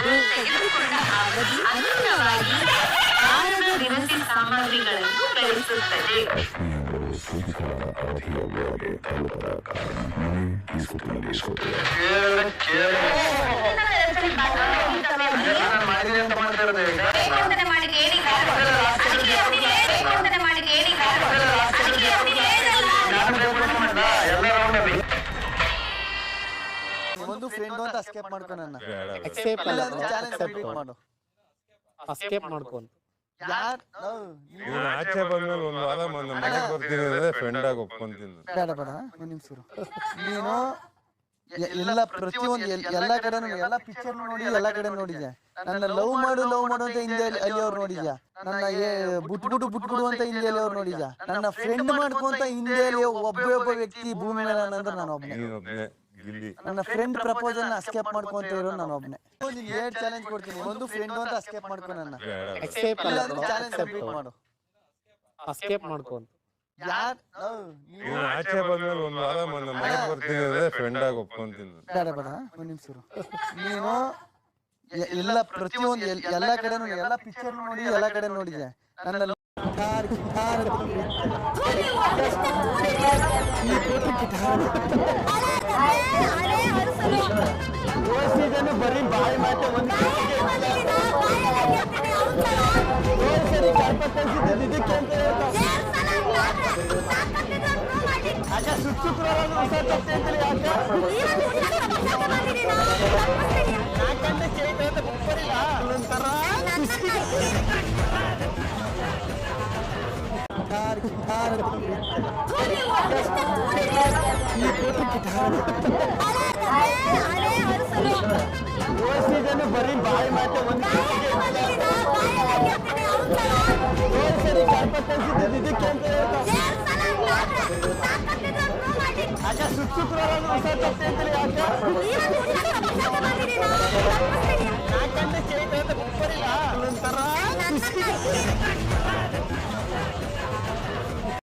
ತೆಗೆದುಕೊಂಡ ಅವಧಿ ಅನುಗುಣವಾಗಿ ಆಹಾರದ ದಿನಸಿ ಸಾಮಗ್ರಿಗಳನ್ನು ಕಳಿಸುತ್ತದೆ. ಸೂಚಿಸಲಾದ ಅವಧಿಯ ಒಳಗೆ ತಲುಪದ ಕಾರಣ ಮನೆ ಈ ಸುತ್ತಿನಲ್ಲಿ ಸೋತಿದೆ. ಒಂದು ಫ್ರೆಂಡ್ ಅಂತ ಅಸ್ಕೇಪ್ ಮಾಡ್ಕೊ ನನ್ನ ಎಕ್ಸೆಪ್ಟ್ ಅಲ್ಲ ಚಾಲೆಂಜ್ ರಿಪೀಟ್ ಮಾಡು. ಅಸ್ಕೇಪ್ ಮಾಡ್ಕೊಂತ ಯಾರ್ ಆಚೆ ಬಂದ್ಮೇಲೆ ಒಂದು ವಾರ ಮನೆಗೆ ಬರ್ತೀನಿ ಅಂದ್ರೆ ಫ್ರೆಂಡ್ ಆಗಿ ಒಪ್ಕೊಂತೀನಿ. ಬೇಡ ಬೇಡ ಒಂದು ನಿಮಿಷ ನೀನು ಎಲ್ಲ ಪ್ರತಿಯೊಂದು ಎಲ್ಲಾ ಕಡೆನೂ ಎಲ್ಲಾ ಪಿಕ್ಚರ್ ನೋಡಿ ಎಲ್ಲಾ ಕಡೆ ನೋಡಿದ್ಯಾ. ನನ್ನ ಲವ್ ಮಾಡು ಅಂತ ಹಿಂದೆ ಅಲ್ಲಿ ಅವ್ರು ನೋಡಿದ್ಯಾ. ನನ್ನ ಬುಟ್ಬಿಡು ಅಂತ ಹಿಂದೆ ಅವ್ರು ನೋಡಿದ್ಯಾ. ನನ್ನ ಫ್ರೆಂಡ್ ಮಾಡ್ಕೊಂತ ಹಿಂದೆ ಒಬ್ಬ ವ್ಯಕ್ತಿ ಭೂಮಿ ಮೇಲೆ ಅಂದ್ರೆ ನಾನು ಒಬ್ಬನೇ. ನನ್ನ ಫ್ರೆಂಡ್ ಪ್ರಪೋಸಲ್ ನ ಅಸ್ಕೇಪ್ ಮಾಡ್ಕೊಂತ ಇರೋ ನಾನು ಒಬ್ಬನೇ. ಎರಡು ಚಾಲೆಂಜ್ ಕೊಡ್ತೀನಿ. ಒಂದು ಫ್ರೆಂಡ್ ಅಂತ ಅಸ್ಕೇಪ್ ಮಾಡ್ಕೊ ನನ್ನ ಎಕ್ಸೆಪ್ಟ್ ಅಲ್ಲ ಚಾಲೆಂಜ್ ರಿಪೀಟ್ ಮಾಡು. ಅಸ್ಕೇಪ್ ಮಾಡ್ಕೊಂತ ಯಾರ್ ಆಚೆ ಬಂದ್ಮೇಲೆ ಒಂದು ವಾರ ಮನೆಗೆ ಬರ್ತೀನಿ ಅಂದ್ರೆ ಫ್ರೆಂಡ್ ಆಗಿ ಒಪ್ಕೊಂತೀನಿ. ಬೇಡ ಬೇಡ ಒಂದು ನಿಮಿಷ ನೀನು ಎಲ್ಲ ಪ್ರತಿಯೊಂದು ಎಲ್ಲಾ ಕಡೆನೂ ಎಲ್ಲಾ ಪಿಕ್ಚರ್ ನೋಡಿ ಎಲ್ಲಾ ಕಡೆ ನೋಡಿದ್ಯಾ. ನನ್ನ ಬರೀ ಬಾಯಿ ಮಾತೆ ಒಂದು ಇದಕ್ಕೆ ಅಂತ ಯಾಕೆ ಸುತ್ತುತ್ತರಲ್ಲ ಅಂತೇಳಿ ಯಾಕಂದ್ರೆ ಕೇಳ್ತ ಬಪ್ಪರಿಲ್ಲ ಒಂಥರ ಬರೀ ಬಾಯಿ ಮಾತೆ ಒಂದು ಇದಕ್ಕೆ ಅಂತ ಯಾಕೆ ಸುತ್ತುತ್ತರಲ್ಲ ಅಂತೇಳಿ ಯಾಕೆ